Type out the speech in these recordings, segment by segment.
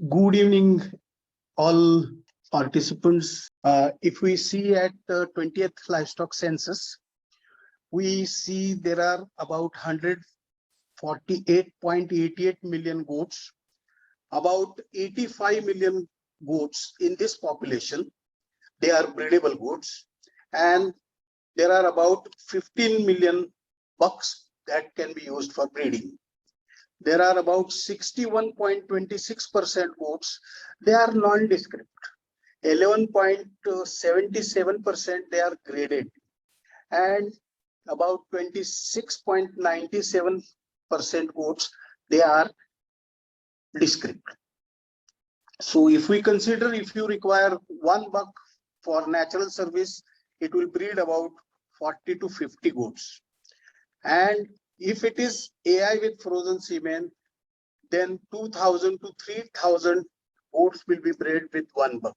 Good evening, all participants. If we see at the 20th livestock census, we see there are about 148.88 million goats, about 85 million goats in this population. They are breedable goats, and there are about 15 million bucks that can be used for breeding. There are about 61.26% goats. They are nondescript. 11.77% they are graded, and about 26.97% goats they are descript. So if we consider, if you require one buck for natural service, it will breed about 40 to 50 goats. And if it is AI with frozen semen, then 2,000 to 3,000 goats will be bred with one buck.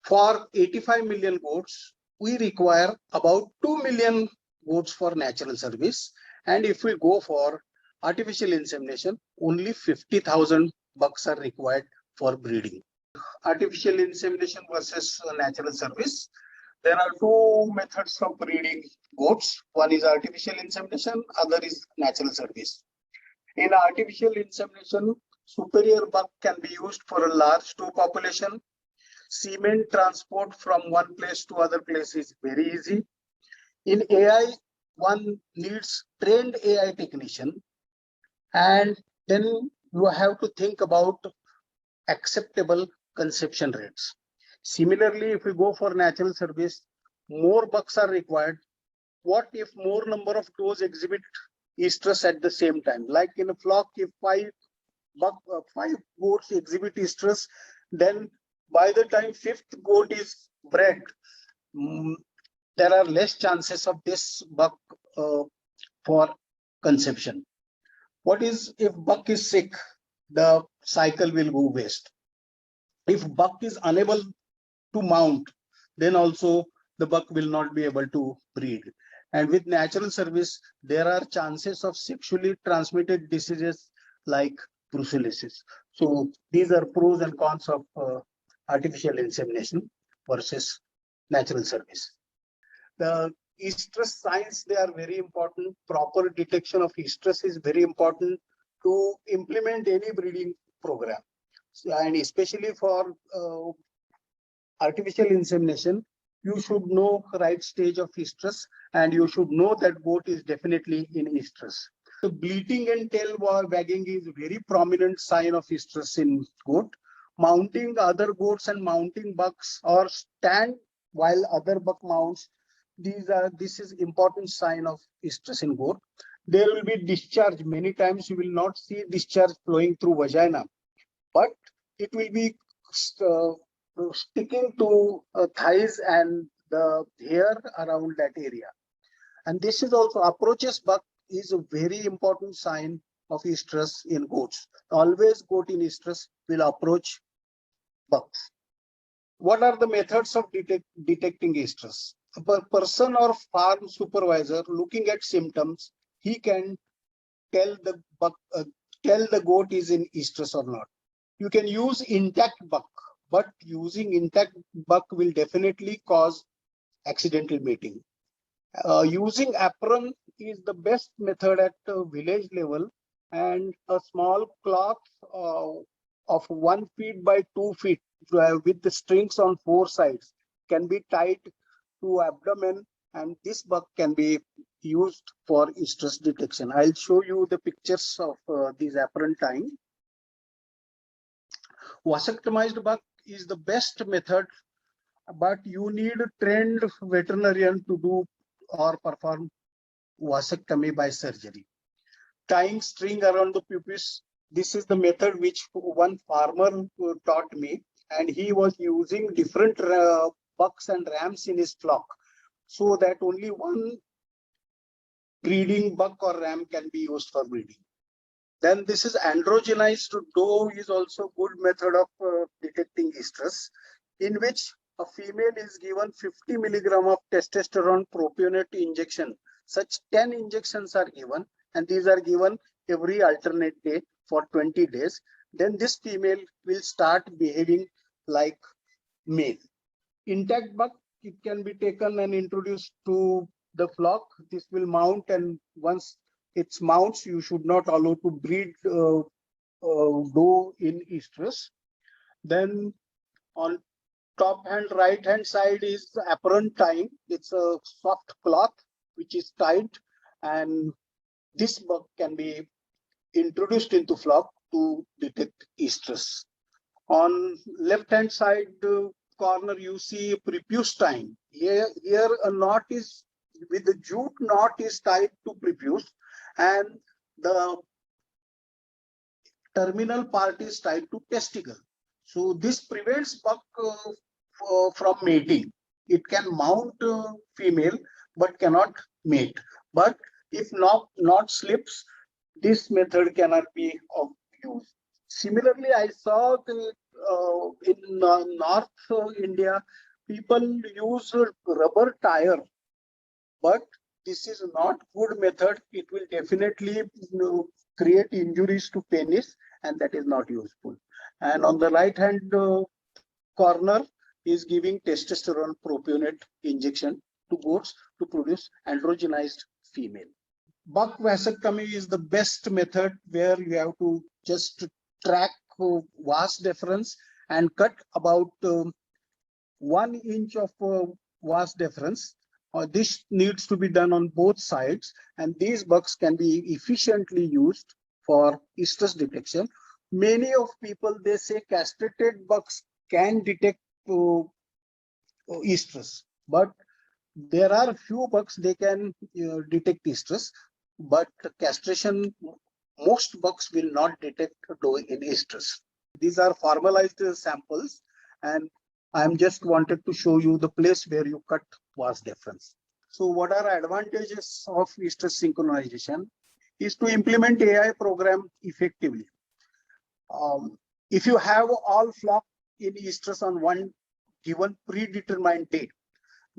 For 85 million goats, we require about 2 million goats for natural service. And if we go for artificial insemination, only 50,000 bucks are required for breeding. Artificial insemination versus natural service. There are two methods of breeding goats. One is artificial insemination, other is natural service. In artificial insemination, superior buck can be used for a large stool population. Semen transport from one place to other place is very easy. In AI, one needs trained AI technician, and then you have to think about acceptable conception rates. Similarly, if we go for natural service, more bucks are required. What if more number of does exhibit estrus at the same time? Like in a flock, if five goats exhibit estrus, then by the time fifth goat is bred, there are less chances of this buck for conception. What is if buck is sick? The cycle will go waste. If buck is unable to mount, then also the buck will not be able to breed. And with natural service, there are chances of sexually transmitted diseases like brucellosis. So these are pros and cons of artificial insemination versus natural service. The estrus signs, they are very important. Proper detection of estrus is very important to implement any breeding program. And especially for artificial insemination, you should know the right stage of estrus, and you should know that goat is definitely in estrus. So bleating and tail wagging is a very prominent sign of estrus in goat. Mounting other goats and mounting bucks, or stand while other buck mounts, this is important sign of estrus in goat. There will be discharge. Many times you will not see discharge flowing through vagina, but it will be sticking to thighs and the hair around that area. And this is also approaches buck is a very important sign of estrus in goats. Always goat in estrus will approach bucks. What are the methods of detecting estrus? A person or farm supervisor looking at symptoms, he can tell the goat is in estrus or not. You can use intact buck, but using intact buck will definitely cause accidental mating. Using apron is the best method at village level, and a small cloth of 1 feet by 2 feet with the strings on 4 sides can be tied to abdomen, and this buck can be used for estrus detection. I'll show you the pictures of these apron tying. Vasectomized buck is the best method, but you need a trained veterinarian to do or perform vasectomy by surgery. Tying string around the pubis, this is the method which one farmer taught me, and he was using different bucks and rams in his flock, so that only one breeding buck or ram can be used for breeding. Then this is androgenized doe is also good method of detecting estrus, in which a female is given 50 milligram of testosterone propionate injection. Such 10 injections are given, and these are given every alternate day for 20 days. then this female will start behaving like male. Intact buck, it can be taken and introduced to the flock. This will mount, and once it mounts, you should not allow to breed doe in estrus. Then on top hand, right hand side is the apparent time. It's a soft cloth which is tied, and this buck can be introduced into flock to detect estrus. On left hand side corner, you see prepuce time. Here a knot is with the jute knot is tied to prepuce, and the terminal part is tied to testicle. So this prevents buck from mating. It can mount female but cannot mate. But if knot slips, this method cannot be of use. Similarly, I saw in North India, people use rubber tire, but this is not good method. It will definitely create injuries to penis, and that is not useful. And on the right hand corner is giving testosterone propionate injection to goats to produce androgenized female. Buck vasectomy is the best method, where you have to just track vas deferens and cut about 1 inch of vas deferens. This needs to be done on both sides, and these bucks can be efficiently used for estrus detection. Many of people, they say castrated bucks can detect estrus, but there are few bucks they can detect estrus, but castration, most bucks will not detect doe in estrus. These are formalized samples, and I'm just wanted to show you the place where you cut vas deferens. So what are advantages of estrus synchronization is to implement AI program effectively. If you have all flock in estrus on one given predetermined date,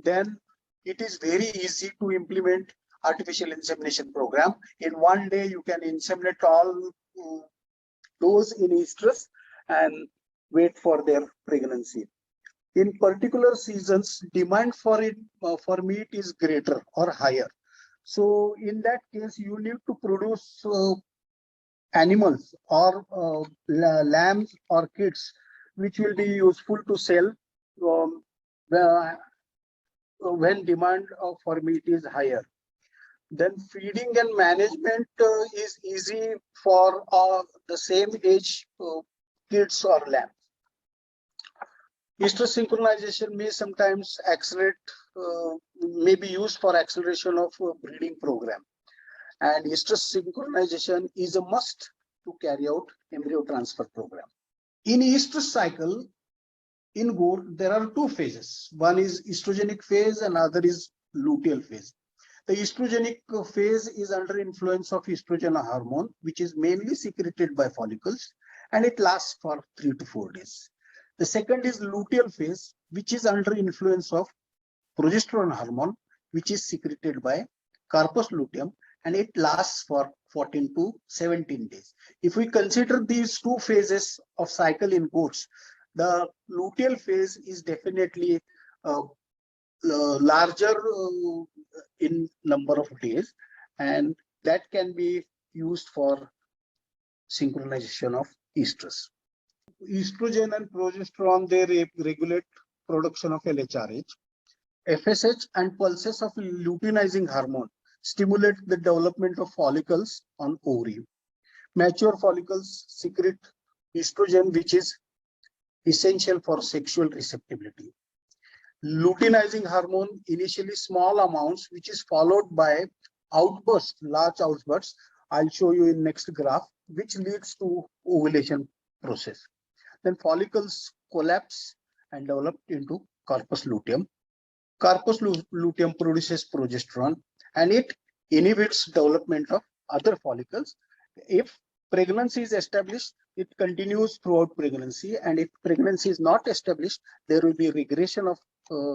then it is very easy to implement artificial insemination program. In one day, you can inseminate all those in estrus and wait for their pregnancy. In particular seasons, demand for meat is greater or higher. So in that case, you need to produce animals or lambs or kids, which will be useful to sell when demand for meat is higher. Then feeding and management is easy for the same age kids or lambs. Estrus synchronization may sometimes may be used for acceleration of breeding program. And estrus synchronization is a must to carry out embryo transfer program. In estrus cycle, in goat, there are two phases. One is estrogenic phase and other is luteal phase. The estrogenic phase is under influence of estrogen hormone, which is mainly secreted by follicles, and it lasts for 3 to 4 days. The second is luteal phase, which is under influence of progesterone hormone, which is secreted by corpus luteum, and it lasts for 14 to 17 days. If we consider these two phases of cycle in goats, the luteal phase is definitely larger in number of days, and that can be used for synchronization of estrus. Estrogen and progesterone, they regulate production of LHRH. FSH and pulses of luteinizing hormone stimulate the development of follicles on ovary. Mature follicles secrete estrogen, which is essential for sexual receptivity. Luteinizing hormone, initially small amounts, which is followed by outbursts, large outbursts. I'll show you in next graph, which leads to ovulation process. Then follicles collapse and develop into corpus luteum. Corpus luteum produces progesterone, and it inhibits development of other follicles. If pregnancy is established, it continues throughout pregnancy, and if pregnancy is not established, there will be regression of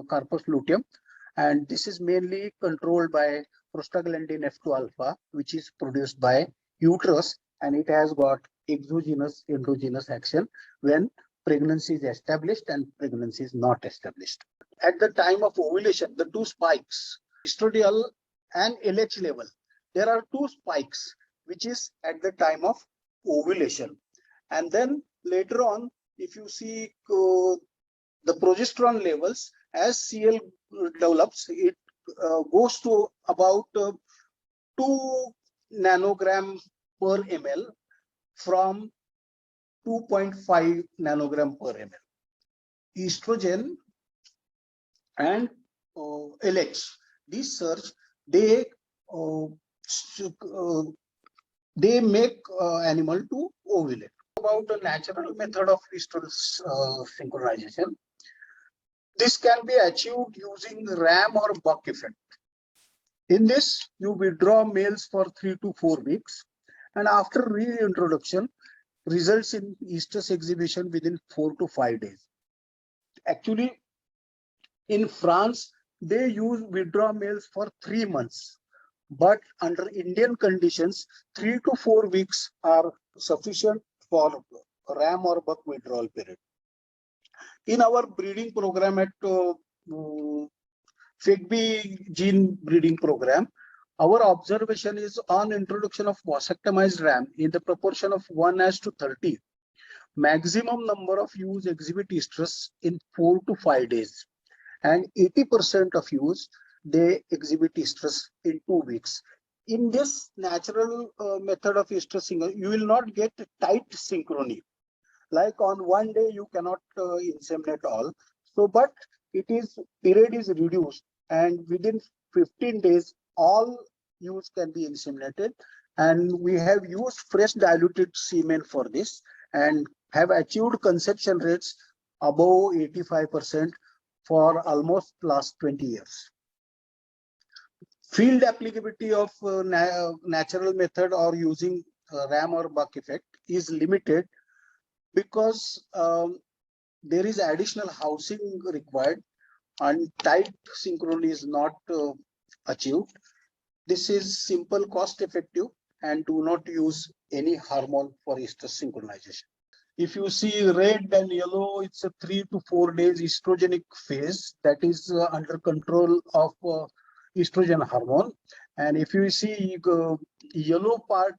corpus luteum, and this is mainly controlled by prostaglandin F2 alpha, which is produced by uterus, and it has got exogenous endogenous action when pregnancy is established and pregnancy is not established. At the time of ovulation, the two spikes, estradiol and LH level, there are two spikes, which is at the time of ovulation. And then later on, if you see the progesterone levels, as CL develops, it goes to about 2 nanogram per ml from 2.5 nanogram per ml. Estrogen and LH, these surge, they make animal to ovulate. About the natural method of estrous synchronization, this can be achieved using ram or buck effect. In this, you withdraw males for 3 to 4 weeks, and after reintroduction, results in estrus exhibition within 4 to 5 days. Actually, in France, they use withdraw males for 3 months, but under Indian conditions, 3 to 4 weeks are sufficient for ram or buck withdrawal period. In our breeding program at FEGB gene breeding program, our observation is on introduction of vasectomized ram in the proportion of 1:30. Maximum number of ewes exhibit estrus in 4 to 5 days, and 80% of ewes they exhibit estrus in 2 weeks. In this natural method of estrus, you will not get tight synchrony. Like on one day you cannot inseminate all. So, but it is period is reduced, and within 15 days all ewes can be inseminated. And we have used fresh diluted semen for this and have achieved conception rates above 85% for almost last 20 years. Field applicability of natural method or using ram or buck effect is limited because there is additional housing required and tight synchrony is not achieved. This is simple, cost effective, and do not use any hormone for estrus synchronization. If you see red and yellow, it's a 3 to 4 days estrogenic phase that is under control of estrogen hormone. And if you see yellow part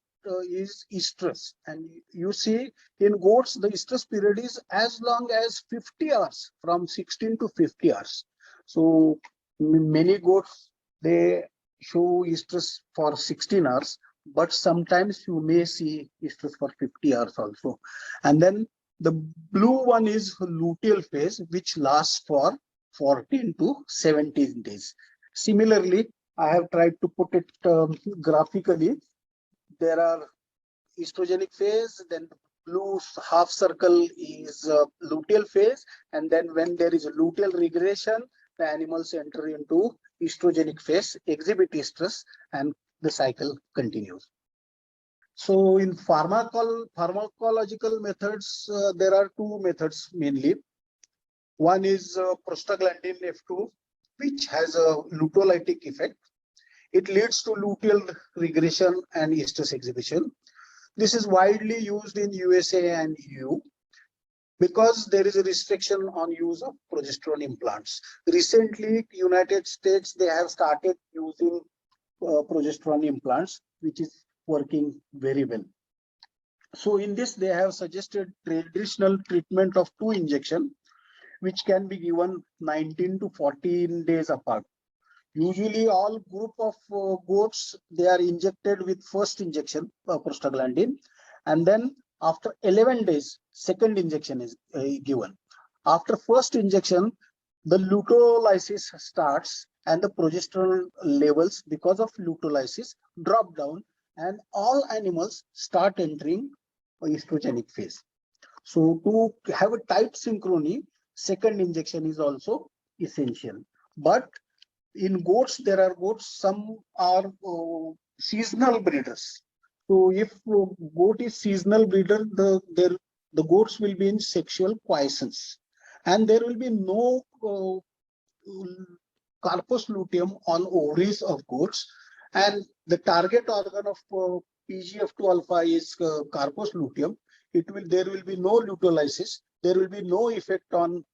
is estrus, and you see in goats the estrus period is as long as 50 hours, from 16 to 50 hours. So many goats they show estrus for 16 hours, but sometimes you may see estrus for 50 hours also. And then the blue one is luteal phase, which lasts for 14 to 17 days. Similarly, I have tried to put it graphically. There are estrogenic phase, then blue half circle is luteal phase, and then when there is a luteal regression, the animals enter into estrogenic phase, exhibit estrus, and the cycle continues. So in pharmacological methods, there are two methods mainly. One is prostaglandin F2, which has a luteolytic effect. It leads to luteal regression and estrus exhibition. This is widely used in USA and EU because there is a restriction on use of progesterone implants. Recently, United States, they have started using progesterone implants, which is working very well. So in this, they have suggested traditional treatment of 2 injections, which can be given 19 to 14 days apart. Usually all group of goats, they are injected with first injection, prostaglandin, and then after 11 days, second injection is given. After first injection, the luteolysis starts and the progesterone levels because of luteolysis drop down, and all animals start entering estrogenic phase. So to have a tight synchrony, second injection is also essential. But in goats, there are goats, some are seasonal breeders. So if goat is seasonal breeder, the goats will be in sexual quiescence, and there will be no corpus luteum on ovaries of goats, and the target organ of PGF2 alpha is carpose luteum, there will be no luteolysis. There will be no effect on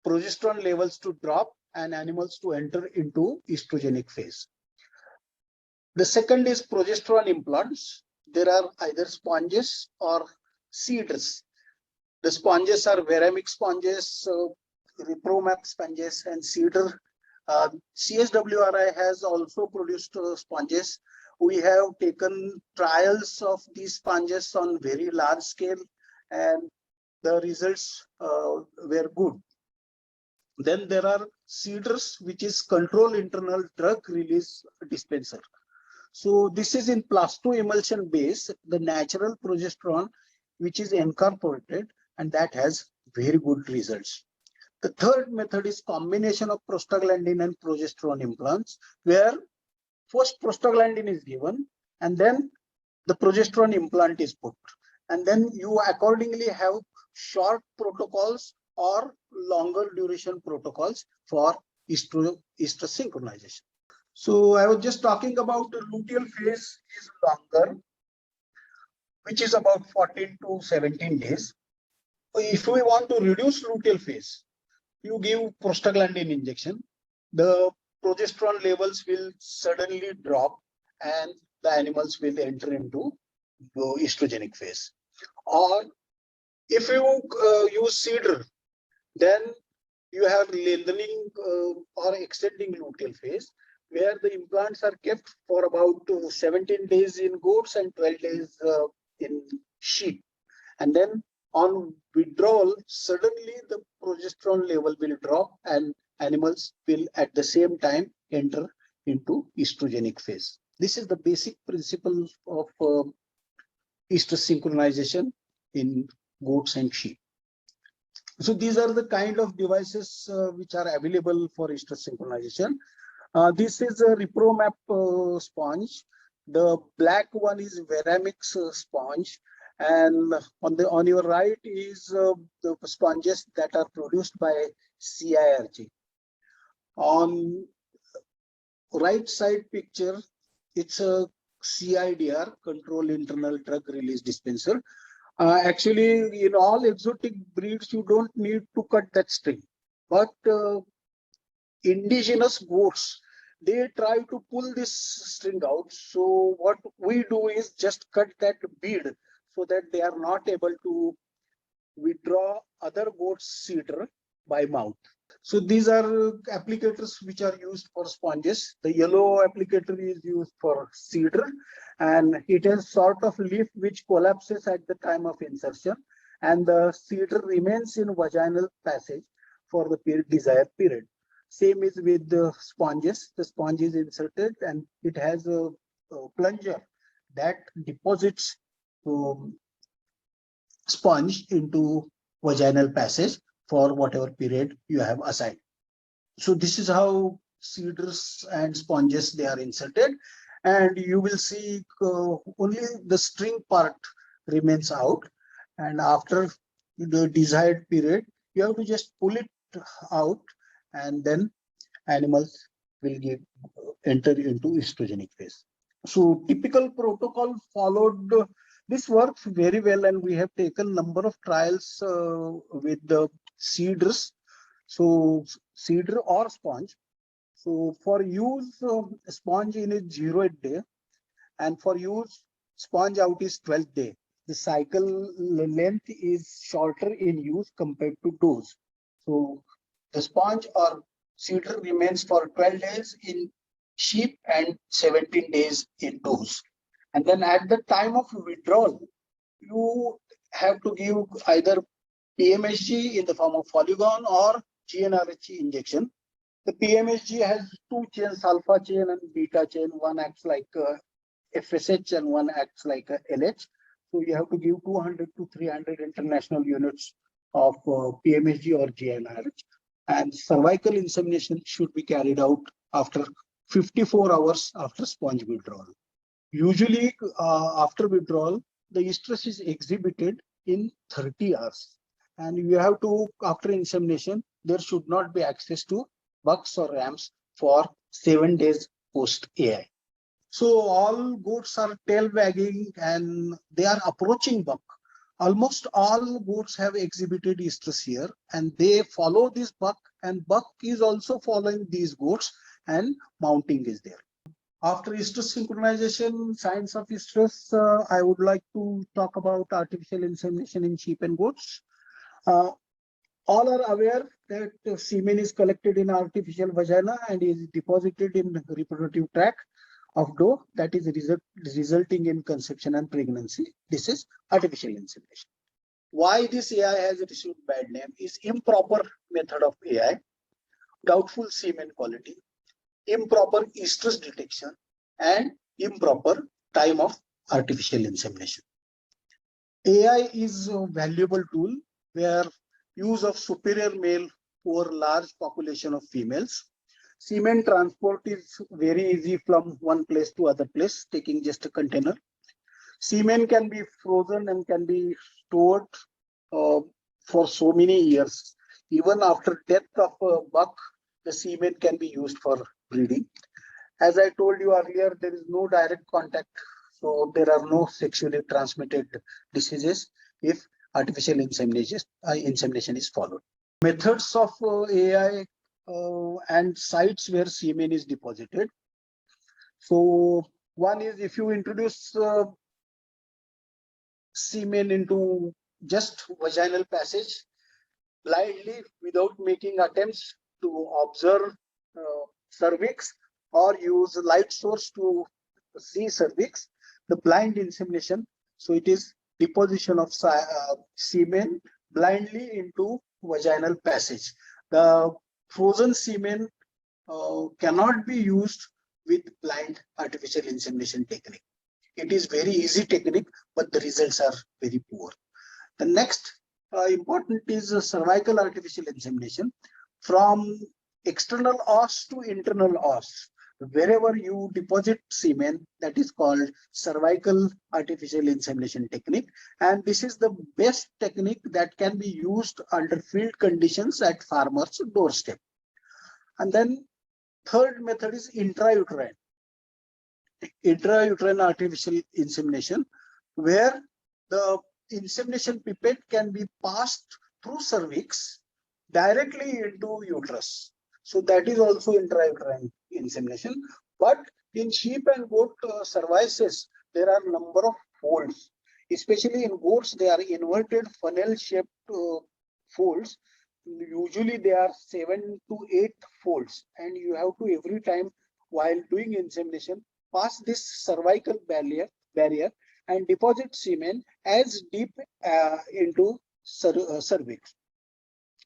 progesterone levels to drop and animals to enter into estrogenic phase. The second is progesterone implants. There are either sponges or seeders. The sponges are Veramic sponges, Repromap sponges, and cedar. CSWRI has also produced sponges. We have taken trials of these sponges on very large scale, and the results were good. Then there are cedars, which is control internal drug release dispenser. So this is in plasto emulsion base, the natural progesterone, which is incorporated, and that has very good results. The third method is combination of prostaglandin and progesterone implants, where first prostaglandin is given and then the progesterone implant is put. And then you accordingly have short protocols or longer duration protocols for estrosynchronization. So I was just talking about the luteal phase is longer, which is about 14 to 17 days. If we want to reduce luteal phase, you give prostaglandin injection, the progesterone levels will suddenly drop and the animals will enter into the estrogenic phase. Or if you use cedar, then you have lengthening or extending luteal phase, where the implants are kept for about 17 days in goats and 12 days in sheep. And then on withdrawal, suddenly the progesterone level will drop and animals will at the same time enter into estrogenic phase. This is the basic principle of estrosynchronization in goats and sheep. So these are the kind of devices which are available for estrosynchronization. This is a Repromap sponge. The black one is Veramix sponge, and on your right is the sponges that are produced by CIRG. On right side picture, it's a CIDR, Control Internal Drug Release Dispenser. Actually, in all exotic breeds, you don't need to cut that string, but indigenous goats, they try to pull this string out. So what we do is just cut that bead so that they are not able to withdraw other goats' cedar by mouth. So these are applicators which are used for sponges. The yellow applicator is used for cedar, and it has sort of leaf which collapses at the time of insertion, and the cedar remains in vaginal passage for the desired period. Same is with the sponges. The sponge is inserted and it has a plunger that deposits sponge into vaginal passage for whatever period you have assigned. So this is how cedars and sponges, they are inserted, and you will see only the string part remains out, and after the desired period you have to just pull it out, and then animals will enter into estrogenic phase. So typical protocol followed. This works very well, and we have taken number of trials with the cedars. So cedar or sponge. So for use, sponge in is 0th day, and for use, sponge out is 12th day. The cycle length is shorter in use compared to dose. So the sponge or cedar remains for 12 days in sheep and 17 days in dose. And then at the time of withdrawal, you have to give either PMSG in the form of Polygon or GnRH injection. The PMSG has two chains, alpha chain and beta chain. One acts like FSH and one acts like LH. So you have to give 200 to 300 international units of PMSG or GnRH. And cervical insemination should be carried out after 54 hours after sponge withdrawal. Usually after withdrawal, the estrus is exhibited in 30 hours. And you have to, after insemination, there should not be access to bucks or rams for 7 days post AI. So all goats are tail wagging and they are approaching buck. Almost all goats have exhibited estrus here and they follow this buck, and buck is also following these goats, and mounting is there. After estrus synchronization, signs of estrus, I would like to talk about artificial insemination in sheep and goats. Uh, all are aware that semen is collected in artificial vagina and is deposited in reproductive tract of doe, that is resulting in conception and pregnancy. This is artificial insemination. Why this AI has received bad name is improper method of AI, doubtful semen quality, improper estrus detection, and improper time of artificial insemination. AI is a valuable tool where use of superior male over large population of females. Semen transport is very easy from one place to other place, taking just a container. Semen can be frozen and can be stored for so many years. Even after death of a buck, the semen can be used for breeding. As I told you earlier, there is no direct contact, so there are no sexually transmitted diseases if artificial insemination is followed. Methods of AI and sites where semen is deposited. So one is if you introduce semen into just vaginal passage blindly without making attempts to observe cervix or use light source to see cervix, the blind insemination. So it is deposition of semen blindly into vaginal passage. The frozen semen cannot be used with blind artificial insemination technique. It is very easy technique, but the results are very poor. The next important is cervical artificial insemination. From external os to internal os, wherever you deposit semen, that is called cervical artificial insemination technique. And this is the best technique that can be used under field conditions at farmer's doorstep. And then third method is intrauterine artificial insemination, where the insemination pipette can be passed through cervix directly into uterus. So that is also intrauterine insemination. But in sheep and goat cervices, there are number of folds. Especially in goats, they are inverted funnel-shaped folds. Usually they are 7 to 8 folds, and you have to every time while doing insemination pass this cervical barrier and deposit semen as deep into cervix.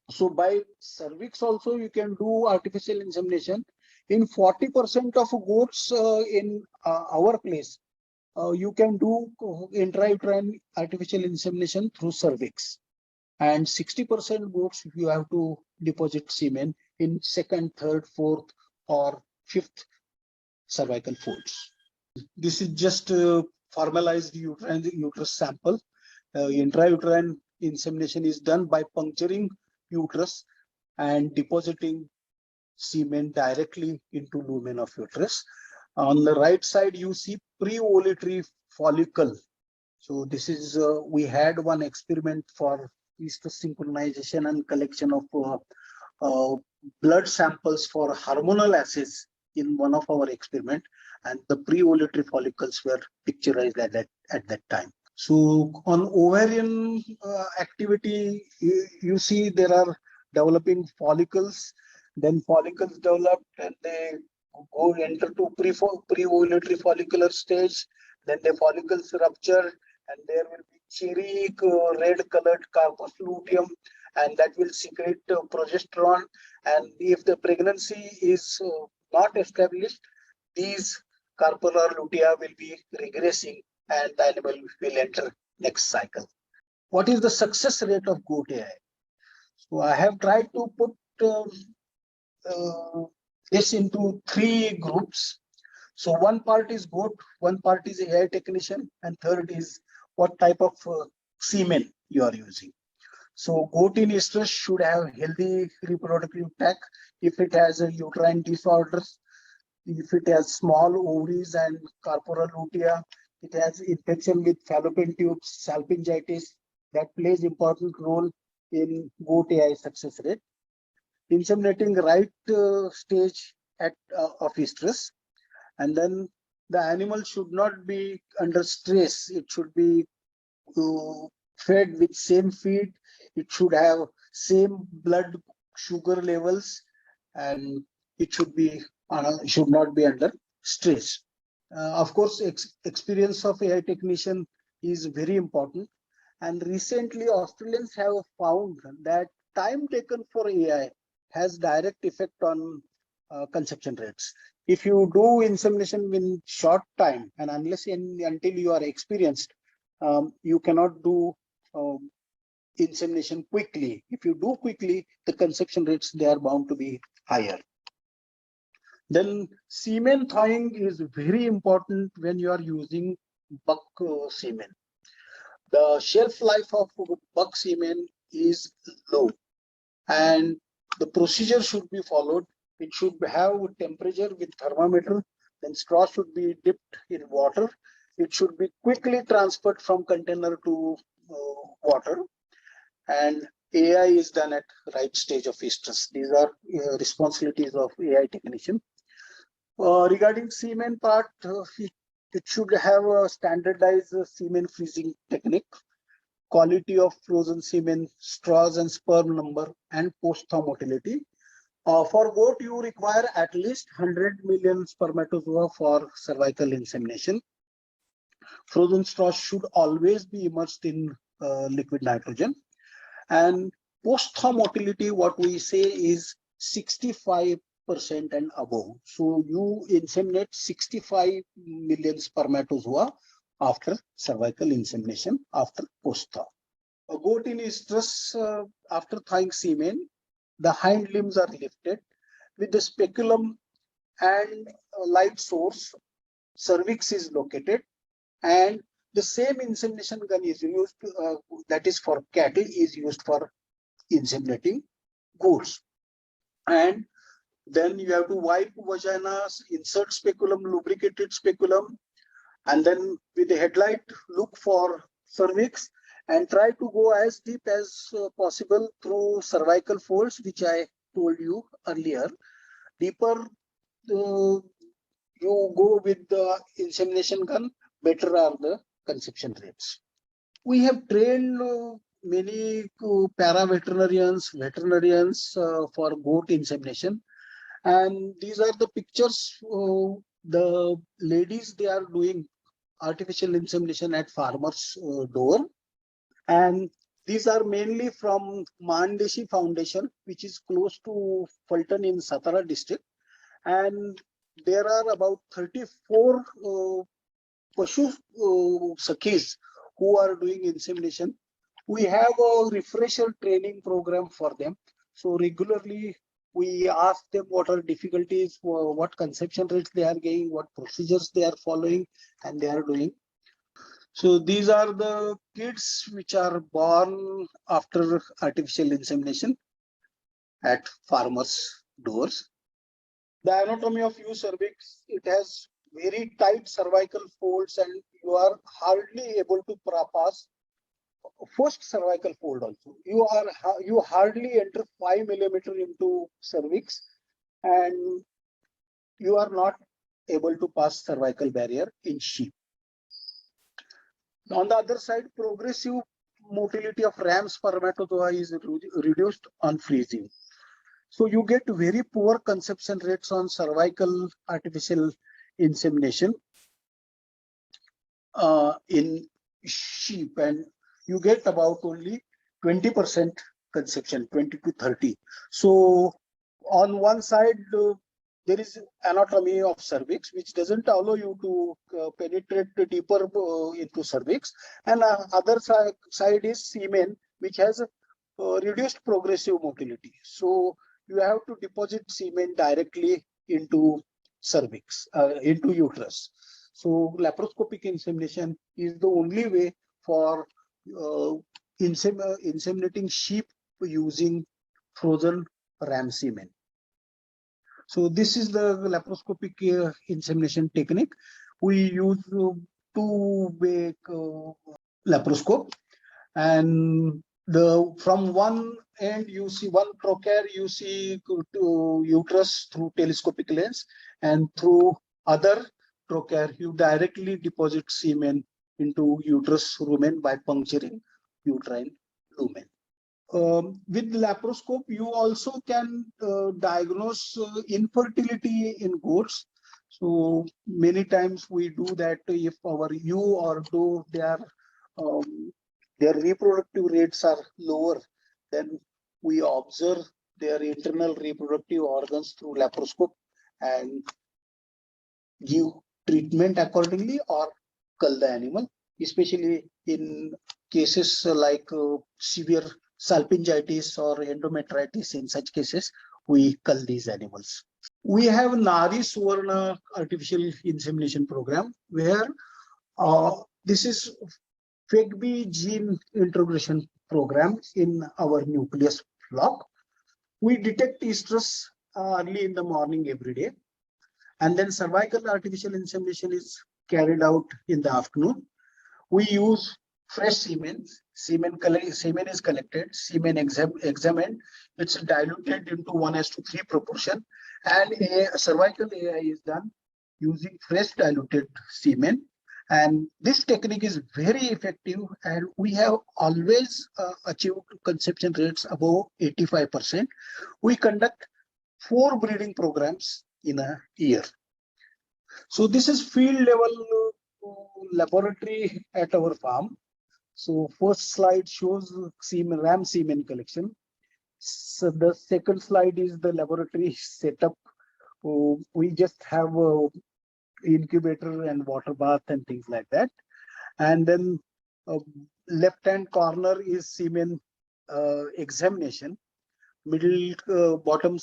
So by cervix also you can do artificial insemination. In 40% of goats in our place, you can do intrauterine artificial insemination through cervix. And 60% goats you have to deposit semen in second, third, fourth, or fifth cervical folds. This is just formalized uterus sample. Intrauterine insemination is done by puncturing uterus and depositing semen directly into lumen of uterus. On the right side, you see pre-ovulatory follicle. So this is, we had one experiment for estrus synchronization and collection of blood samples for hormonal assays in one of our experiment, and the pre-ovulatory follicles were picturized at that time. So on ovarian activity, you see there are developing follicles, then follicles developed and they go enter to pre-ovulatory follicular stage, then the follicles rupture and there will be cherry red colored corpus luteum, and that will secrete progesterone, and if the pregnancy is not established, these corpora lutea will be regressing and the animal will enter next cycle. What is the success rate of goat AI? So I have tried to put this into 3 groups. So one part is goat, one part is AI technician, and third is what type of semen you are using. So goat in estrus should have healthy reproductive tract. If it has a uterine disorders, if it has small ovaries and corporal lutea, it has infection with fallopian tubes, salpingitis, that plays important role in goat AI success rate. Inseminating right stage of estrus, and then the animal should not be under stress. It should be fed with same feed. It should have same blood sugar levels, and it should not be under stress. Of course, experience of AI technician is very important. And recently, Australians have found that time taken for AI has direct effect on conception rates. If you do insemination in short time, and until you are experienced, you cannot do insemination quickly. If you do quickly, the conception rates, they are bound to be higher. Then semen thawing is very important when you are using buck semen. The shelf life of buck semen is low, and the procedure should be followed. It should have temperature with thermometer. Then straw should be dipped in water. It should be quickly transferred from container to water, and AI is done at right stage of estrus. These are responsibilities of AI technician. Regarding semen part, it should have a standardized semen freezing technique, quality of frozen semen, straws and sperm number, and post-thaw motility. For goat, you require at least 100 million spermatozoa for cervical insemination. Frozen straws should always be immersed in liquid nitrogen. And post-thaw motility, what we say is 65% and above. So you inseminate 65 million spermatozoa after cervical insemination, after post-thaw. A goat in estrus, after thawing semen, the hind limbs are lifted with the speculum and light source. Cervix is located, and the same insemination gun is used, that is for cattle, is used for inseminating goats. And then you have to wipe vaginas, insert speculum, lubricated speculum, and then with the headlight look for cervix and try to go as deep as possible through cervical folds, which I told you earlier. Deeper you go with the insemination gun, better are the conception rates. We have trained many para-veterinarians, veterinarians for goat insemination. And these are the pictures. The ladies, they are doing artificial insemination at farmers' door. And these are mainly from Mandeshi Foundation, which is close to Fulton in Satara district. And there are about 34 Pashu Sakhis who are doing insemination. We have a refresher training program for them. So regularly we ask them what are difficulties, what conception rates they are getting, what procedures they are following, and they are doing. So these are the kids which are born after artificial insemination at farmers' doors. The anatomy of U cervix, it has very tight cervical folds, and you are hardly able to pass first cervical fold also. You hardly enter 5 millimeter into cervix, and you are not able to pass cervical barrier in sheep. On the other side, progressive motility of ram spermatozoa is reduced on freezing. So you get very poor conception rates on cervical artificial insemination in sheep, and you get about only 20% conception, 20 to 30. So on one side, there is anatomy of cervix, which doesn't allow you to penetrate deeper into cervix. And other side is semen, which has reduced progressive motility. So you have to deposit semen directly into cervix, into uterus. So laparoscopic insemination is the only way for inseminating sheep using frozen ram semen. So this is the laparoscopic insemination technique. We use two-way laparoscope, and from one end you see one trocar, you see to uterus through telescopic lens, and through other trocar you directly deposit semen into uterus lumen by puncturing uterine lumen. With laparoscope, you also can diagnose infertility in goats. So many times we do that if our ewe or doe, their reproductive rates are lower, then we observe their internal reproductive organs through laparoscope and give treatment accordingly or cull the animal, especially in cases like severe salpingitis or endometritis. In such cases, we cull these animals. We have Nari Suvarna artificial insemination program where this is FEGB gene integration program in our nucleus flock. We detect estrus early in the morning every day, and then cervical artificial insemination is carried out in the afternoon. We use fresh semen. Semen is collected, semen examined. It's diluted into 1:3 proportion, and a cervical AI is done using fresh diluted semen. And this technique is very effective, and we have always achieved conception rates above 85%. We conduct 4 breeding programs in a year. So this is field level laboratory at our farm. So first slide shows ram semen collection. So the second slide is the laboratory setup. We just have a incubator and water bath and things like that. And then left-hand corner is semen examination. Middle bottom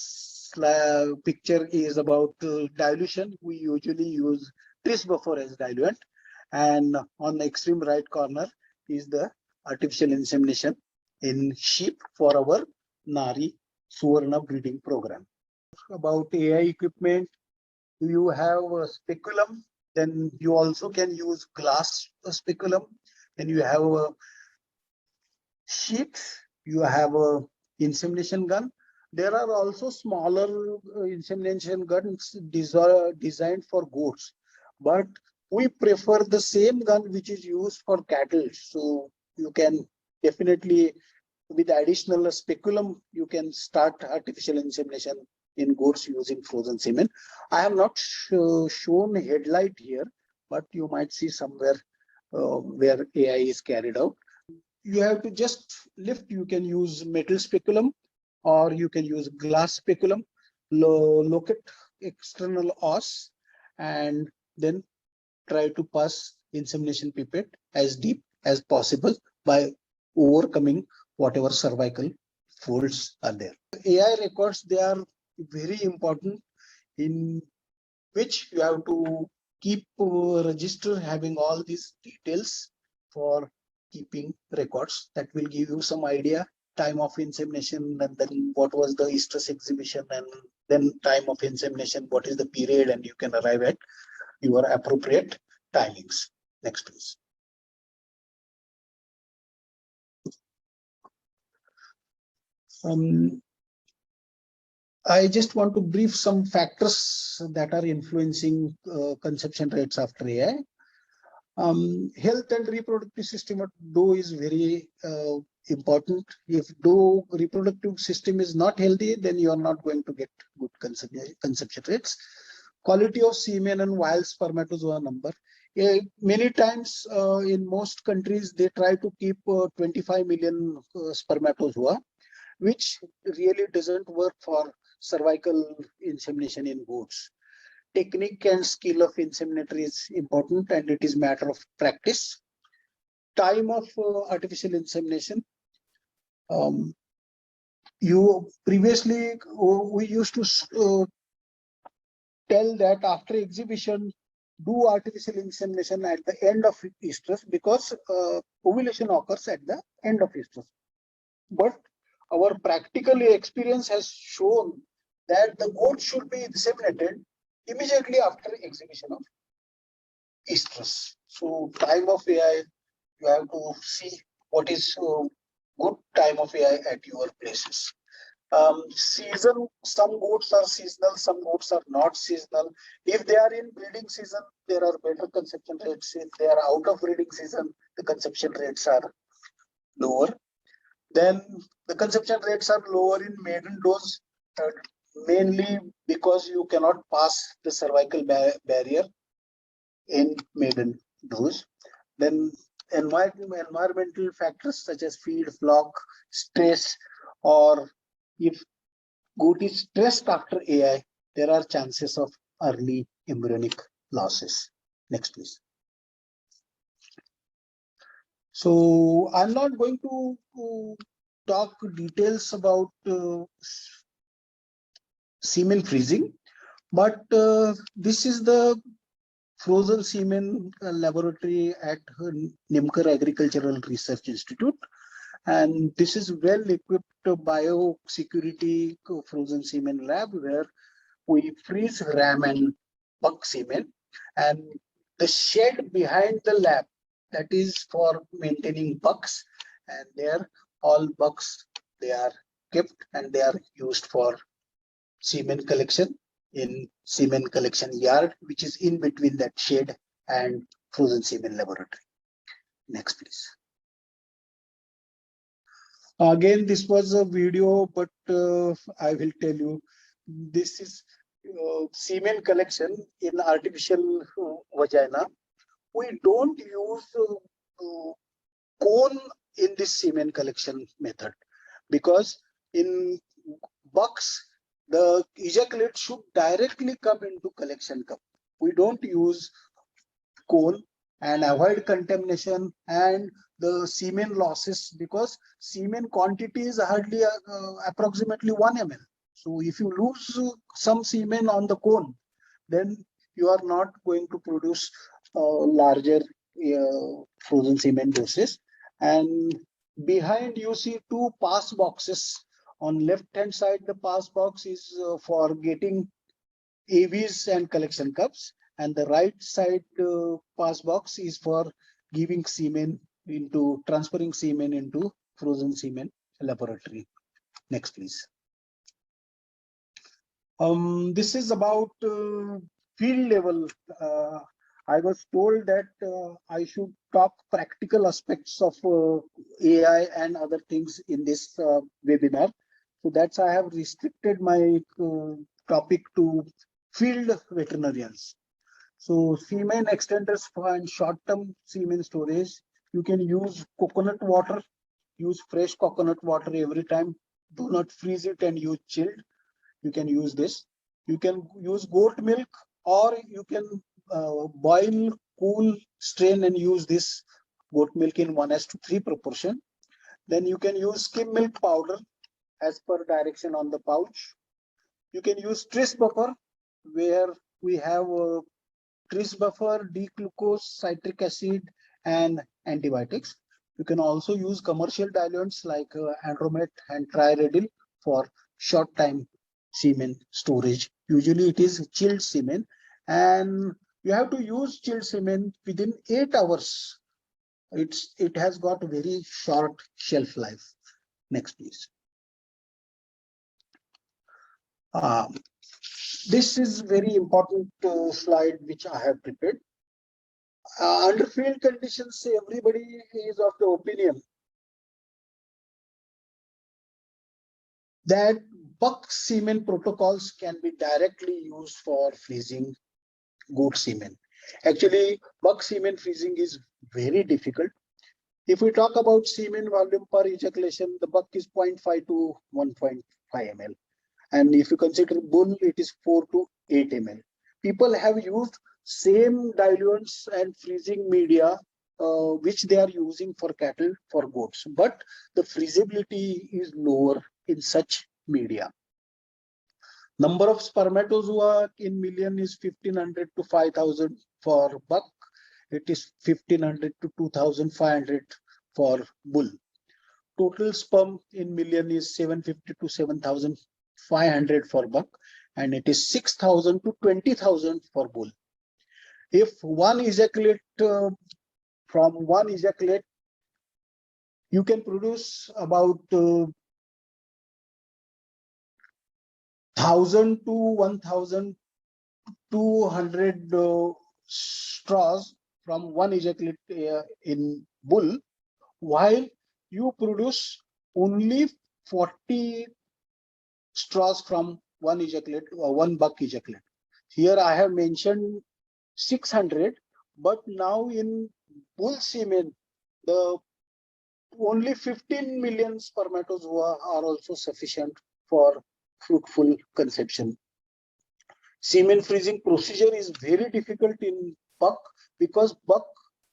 picture is about dilution. We usually use tris buffer as diluent, and on the extreme right corner is the artificial insemination in sheep for our Nari Suvarna breeding program. About AI equipment, you have a speculum, then you also can use glass speculum, then you have a sheet, you have a insemination gun. There are also smaller insemination guns designed for goats, but we prefer the same gun which is used for cattle. So you can definitely, with additional speculum, you can start artificial insemination in goats using frozen semen. I have not shown headlight here, but you might see somewhere where AI is carried out. You have to just lift. You can use metal speculum or you can use glass speculum, locate external os, and then try to pass insemination pipette as deep as possible by overcoming whatever cervical folds are there. AI records, they are very important, in which you have to keep register having all these details for keeping records. That will give you some idea, time of insemination, and then what was the estrus exhibition, and then time of insemination, what is the period, and you can arrive at your appropriate timings. Next, please. I just want to brief some factors that are influencing conception rates after AI. Health and reproductive system of doe is very important. If doe reproductive system is not healthy, then you are not going to get good conception rates. Quality of semen and wild spermatozoa number. Many times in most countries, they try to keep 25 million spermatozoa, which really doesn't work for cervical insemination in goats. Technique and skill of inseminator is important, and it is matter of practice. Time of artificial insemination. You previously we used to tell that after exhibition, do artificial insemination at the end of estrus, because ovulation occurs at the end of estrus. But our practical experience has shown that the goat should be inseminated immediately after exhibition of estrus. So time of AI, you have to see what is good time of AI at your places. Season, some goats are seasonal, some goats are not seasonal. If they are in breeding season, there are better conception rates. If they are out of breeding season, the conception rates are lower. Then the conception rates are lower in maiden dose, mainly because you cannot pass the cervical barrier in maiden dose. Then environmental factors such as feed, flock, stress, or if goat is stressed after AI, there are chances of early embryonic losses. Next, please. So I'm not going to talk details about semen freezing, but this is the frozen semen laboratory at Nimkar Agricultural Research Institute. And this is well equipped biosecurity frozen semen lab where we freeze ram and buck semen. And the shed behind the lab, that is for maintaining bucks, and there all bucks, they are kept and they are used for semen collection in semen collection yard, which is in between that shed and frozen semen laboratory. Next, please. Again, this was a video, but I will tell you, this is semen collection in artificial vagina. We don't use cone in this semen collection method because in bucks, the ejaculate should directly come into collection cup. We don't use cone and avoid contamination and the semen losses because semen quantity is hardly approximately 1 ml. So if you lose some semen on the cone, then you are not going to produce larger frozen semen doses. And behind you see two pass boxes. On left hand side, the pass box is for getting AVs and collection cups, and the right side pass box is for giving semen into transferring semen into frozen semen laboratory. Next, please. This is about field level. I was told that I should talk practical aspects of AI and other things in this webinar. So that's I have restricted my topic to field veterinarians. So semen extenders and short-term semen storage, you can use coconut water, use fresh coconut water every time. Do not freeze it and use chilled. You can use this. You can use goat milk, or you can boil, cool, strain and use this goat milk in 1:3 proportion. Then you can use skim milk powder as per direction on the pouch. You can use tris buffer where we have tris buffer, D-glucose, citric acid, and antibiotics. You can also use commercial diluents like Andromet and Triaridil for short time semen storage. Usually it is chilled semen, and you have to use chilled semen within 8 hours. It has got a very short shelf life. Next, please. This is very important slide which I have prepared. Under field conditions, everybody is of the opinion that buck semen protocols can be directly used for freezing goat semen. Actually, buck semen freezing is very difficult. If we talk about semen volume per ejaculation, the buck is 0.5 to 1.5 ml. And if you consider bull, it is 4 to 8 ml. People have used same diluents and freezing media which they are using for cattle, for goats, but the freezability is lower in such media. Number of spermatozoa in million is 1500 to 5000 for buck. It is 1500 to 2500 for bull. Total sperm in million is 750 to 7000 500 for buck, and it is 6,000 to 20,000 for bull. If one ejaculate from one ejaculate, you can produce about 1,000 to 1,200 straws from one ejaculate in bull, while you produce only 40 straws from one ejaculate or one buck ejaculate. Here I have mentioned 600, but now in bull semen, the only 15 million spermatozoa are also sufficient for fruitful conception. Semen freezing procedure is very difficult in buck because buck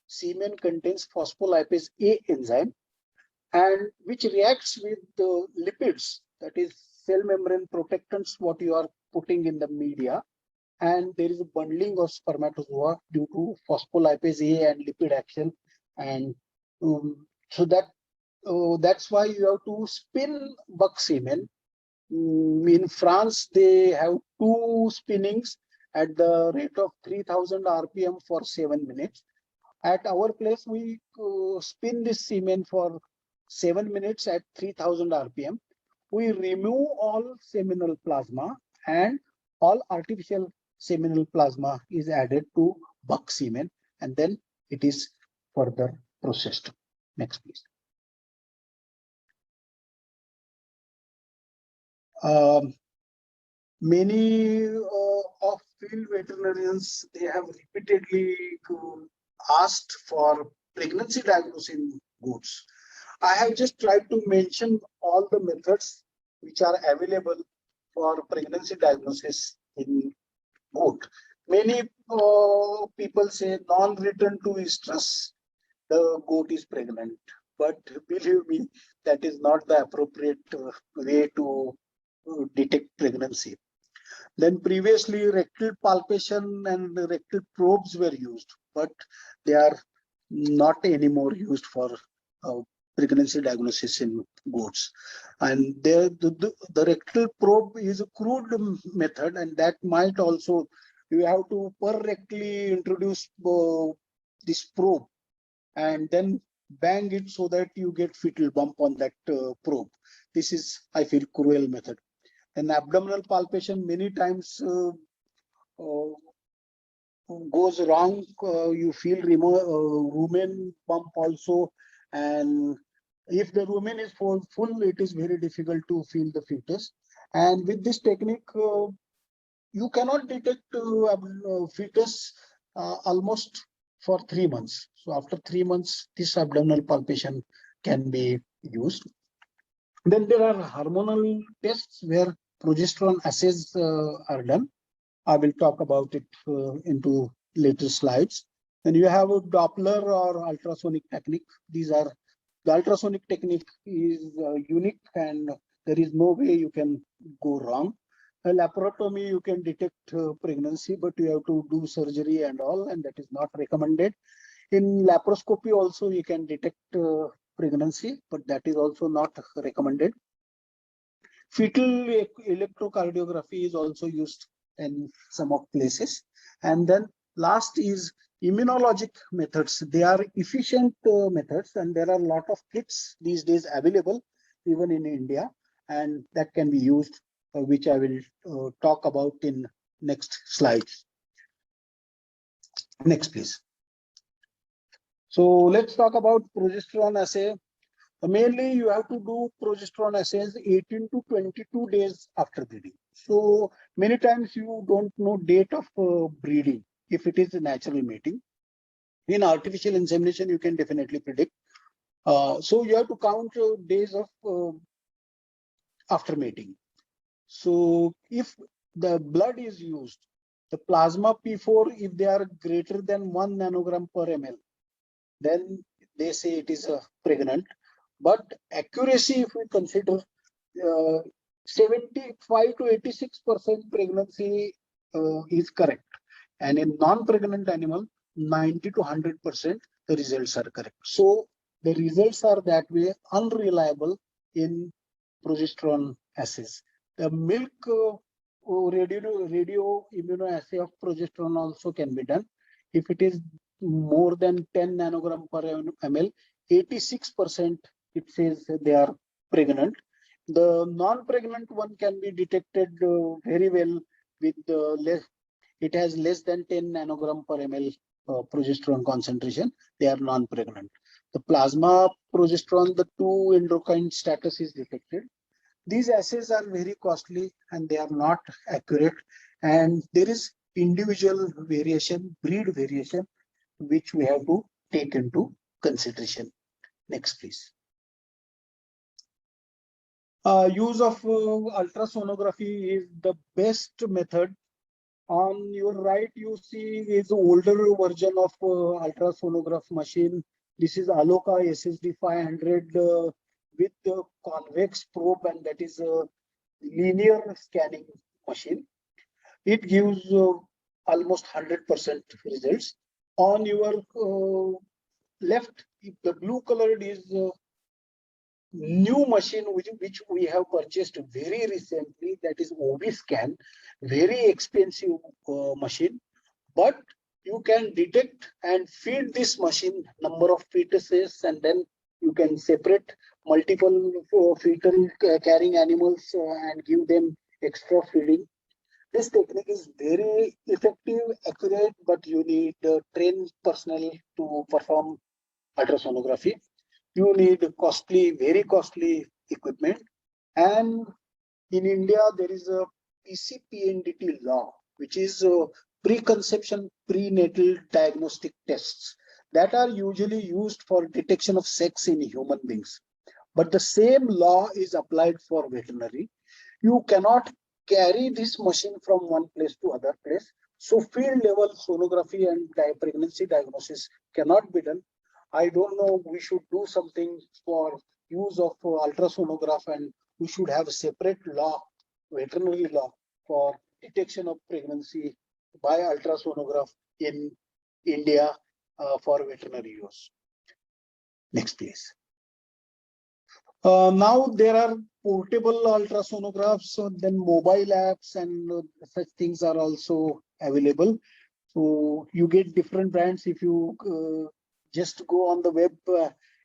semen contains phospholipase A enzyme, and which reacts with the lipids, that is cell membrane protectants, what you are putting in the media, and there is a bundling of spermatozoa due to phospholipase A and lipid action, and so that's why you have to spin buck semen. In France, they have 2 spinnings at the rate of 3,000 RPM for 7 minutes. At our place, we spin this semen for 7 minutes at 3,000 RPM. We remove all seminal plasma, and all artificial seminal plasma is added to buck semen, and then it is further processed. Next, please. Many of field veterinarians, they have repeatedly asked for pregnancy diagnosis in goats. I have just tried to mention all the methods which are available for pregnancy diagnosis in goat. Many people say non-return to estrus, the goat is pregnant. But believe me, that is not the appropriate way to detect pregnancy. Then previously rectal palpation and rectal probes were used, but they are not anymore used for pregnancy diagnosis in goats. And the rectal probe is a crude method, and that might also, you have to per rectally introduce this probe and then bang it so that you get fetal bump on that probe. This is, I feel, cruel method. And abdominal palpation many times goes wrong. You feel rumen bump also, and if the rumen is full, it is very difficult to feel the fetus. And with this technique, you cannot detect fetus almost for 3 months. So after 3 months, this abdominal palpation can be used. Then there are hormonal tests where progesterone assays are done. I will talk about it into later slides. Then you have a Doppler or ultrasonic technique. These are, the ultrasonic technique is unique, and there is no way you can go wrong. A laparotomy, you can detect pregnancy, but you have to do surgery and all, and that is not recommended. In laparoscopy also, you can detect pregnancy, but that is also not recommended. Fetal electrocardiography is also used in some of places. And then last is immunologic methods. They are efficient methods, and there are a lot of kits these days available even in India, and that can be used, which I will talk about in next slides. Next, please. So let's talk about progesterone assay. Mainly, you have to do progesterone assays 18 to 22 days after breeding. So many times you don't know date of breeding if it is a natural mating. In artificial insemination, you can definitely predict. So you have to count days of after mating. So if the blood is used, the plasma P4, if they are greater than 1 nanogram per ml, then they say it is pregnant. But accuracy, if we consider 75 to 86% pregnancy is correct. And in non-pregnant animal, 90 to 100% the results are correct. So the results are that way unreliable in progesterone assays. The milk radio immunoassay of progesterone also can be done. If it is more than 10 nanogram per ml, 86% it says they are pregnant. The non-pregnant one can be detected very well with less. It has less than 10 nanogram per ml progesterone concentration. They are non-pregnant. The plasma progesterone, the 2 endocrine status is detected. These assays are very costly and they are not accurate, and there is individual variation, breed variation, which we have to take into consideration. Next, please. Use of ultrasonography is the best method. On your right, you see is older version of ultrasonograph machine. This is Aloka SSD 500 with the convex probe, and that is a linear scanning machine. It gives almost 100% results. On your left, the blue colored is new machine which we have purchased very recently, that is OBscan, very expensive machine, but you can detect and feed this machine number of fetuses, and then you can separate multiple fetal carrying animals and give them extra feeding. This technique is very effective, accurate, but you need trained personnel to perform ultrasonography. You need costly, very costly equipment. And in India, there is a PCPNDT law, which is preconception prenatal diagnostic tests that are usually used for detection of sex in human beings. But the same law is applied for veterinary. You cannot carry this machine from one place to other place. So field level sonography and pregnancy diagnosis cannot be done. I don't know, we should do something for use of ultrasonograph, and we should have a separate law, veterinary law, for detection of pregnancy by ultrasonograph in India for veterinary use. Next, please. Now there are portable ultrasonographs, so then mobile apps and such things are also available. So you get different brands. If you just go on the web,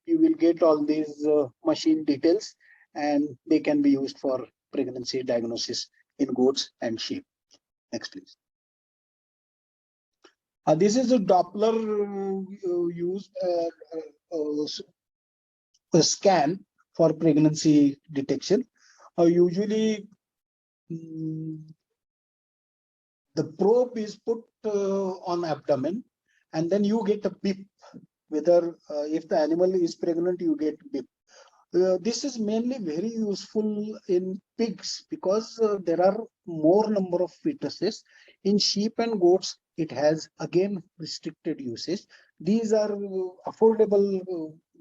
you will get all these machine details, and they can be used for pregnancy diagnosis in goats and sheep. Next, please. This is a Doppler used scan for pregnancy detection. Usually, the probe is put on abdomen, and then you get a beep. Whether if the animal is pregnant, you get beep. This is mainly very useful in pigs because there are more number of fetuses. In sheep and goats, it has again restricted usage. These are affordable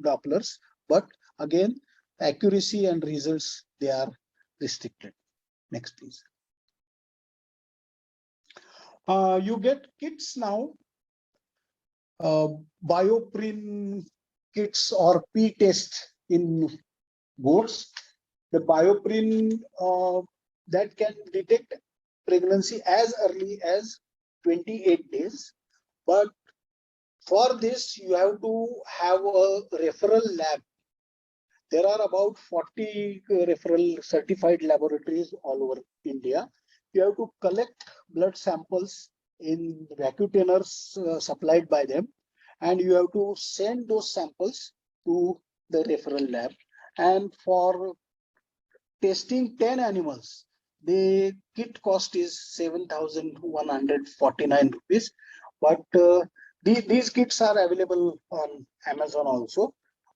Dopplers, but again, accuracy and results, they are restricted. Next, please. You get kits now, bioprin kits or p-test in goats. The bioprin that can detect pregnancy as early as 28 days. But for this, you have to have a referral lab. There are about 40 referral certified laboratories all over India. You have to collect blood samples in vacuoteners supplied by them, and you have to send those samples to the referral lab. And for testing 10 animals, the kit cost is 7,149 rupees. But these kits are available on Amazon also.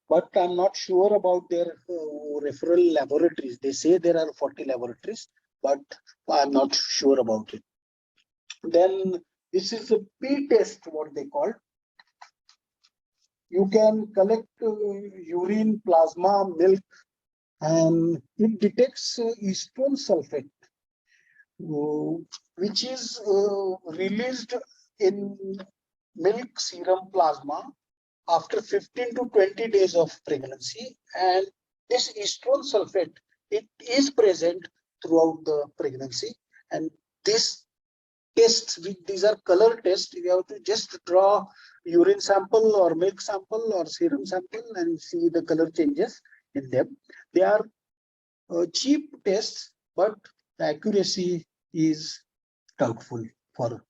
But I'm not sure about their referral laboratories. They say there are 40 laboratories, but I'm not sure about it. Then this is a p-test, what they call. You can collect urine, plasma, milk, and it detects estrone sulfate, which is released in milk, serum, plasma after 15 to 20 days of pregnancy. And this estrone sulfate, it is present throughout the pregnancy. And this tests, these are color tests. You have to just draw urine sample or milk sample or serum sample and see the color changes in them. They are cheap tests, but the accuracy is doubtful for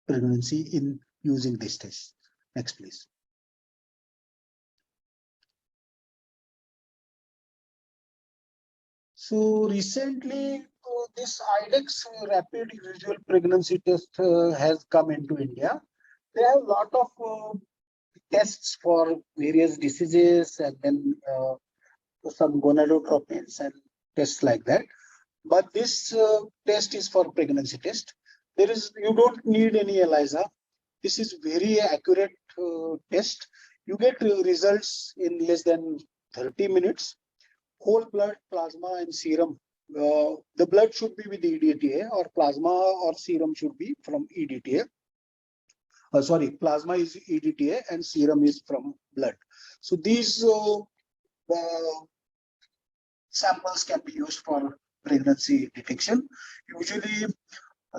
pregnancy in using this test. Next, please. So recently, this IDEX rapid visual pregnancy test has come into India. They have a lot of tests for various diseases and then some gonadotropins and tests like that. But this test is for pregnancy test. You don't need any ELISA. This is very accurate test. You get results in less than 30 minutes. Whole blood, plasma, and serum. The blood should be with EDTA, or plasma or serum should be from EDTA. Sorry, plasma is EDTA and serum is from blood. So these samples can be used for pregnancy detection. Usually,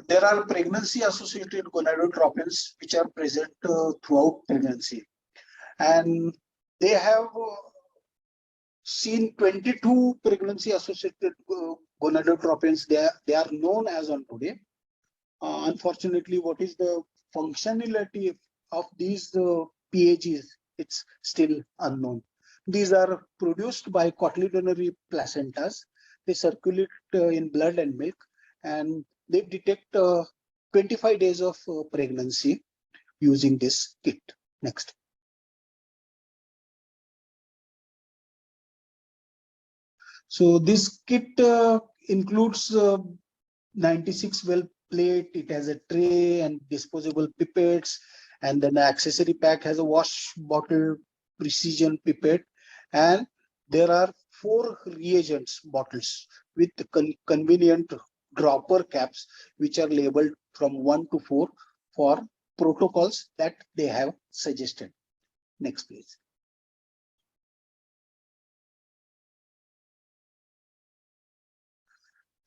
there are pregnancy-associated gonadotropins which are present throughout pregnancy, and they have seen 22 pregnancy-associated gonadotropins. They are known as on today. Unfortunately, what is the functionality of these PAGs? It's still unknown. These are produced by cotyledonary placentas. They circulate in blood and milk, and they detect 25 days of pregnancy using this kit. Next. So this kit includes 96 well plate. It has a tray and disposable pipettes, and then the accessory pack has a wash bottle precision pipette, and there are 4 reagents bottles with convenient dropper caps which are labeled from 1 to 4 for protocols that they have suggested. Next, please.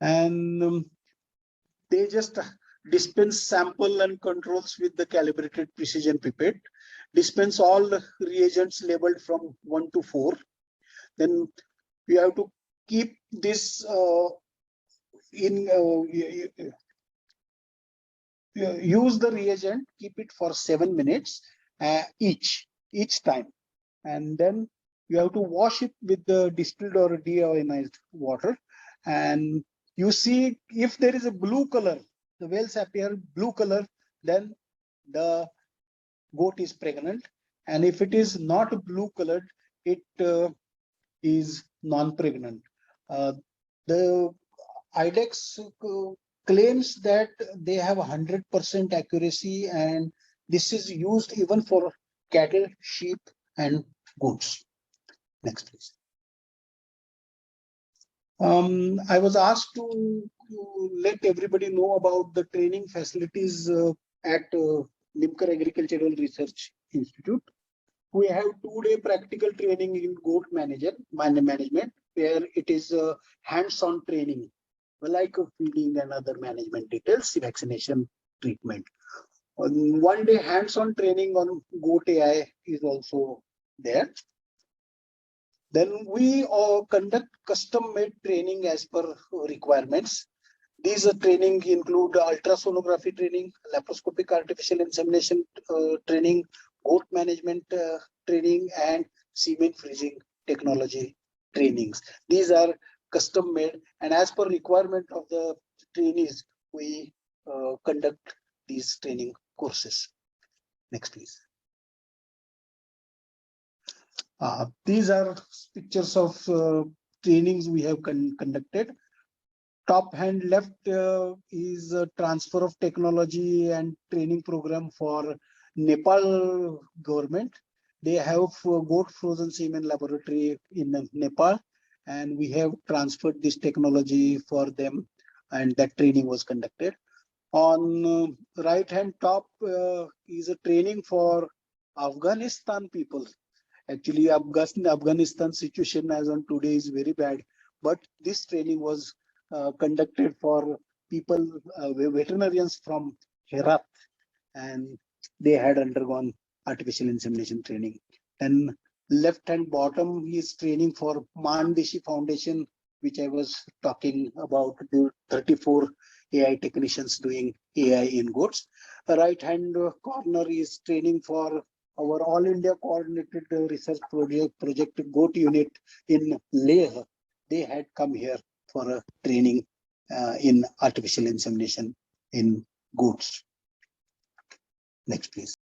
And they just dispense sample and controls with the calibrated precision pipette, dispense all the reagents labeled from 1 to 4. Then you have to keep this use the reagent, keep it for 7 minutes each time, and then you have to wash it with the distilled or deionized water. And you see, if there is a blue color, the whales appear blue color, then the goat is pregnant. And if it is not blue colored, it is non-pregnant. The IDEX claims that they have 100% accuracy, and this is used even for cattle, sheep, and goats. Next, please. I was asked to let everybody know about the training facilities at Limcar Agricultural Research Institute. We have 2-day practical training in goat management, where it is hands-on training, like feeding and other management details, vaccination, treatment. 1 day hands-on training on goat AI is also there. Then we conduct custom-made training as per requirements. These training include ultrasonography training, laparoscopic artificial insemination training, goat management training, and semen freezing technology trainings. These are custom-made, and as per requirement of the trainees, we conduct these training courses. Next, please. These are pictures of trainings we have conducted. Top hand left is a transfer of technology and training program for Nepal government. They have goat frozen semen laboratory in Nepal, and we have transferred this technology for them, and that training was conducted. On right hand top is a training for Afghanistan people. Actually, Afghanistan situation as on today is very bad, but this training was conducted for people, veterinarians from Herat, and they had undergone artificial insemination training. Then left hand bottom is training for Mandishi Foundation, which I was talking about, the 34 AI technicians doing AI in goats. The right hand corner is training for our All India Coordinated Research Project Goat Unit in Leh. They had come here for a training in artificial insemination in goats. Next, please.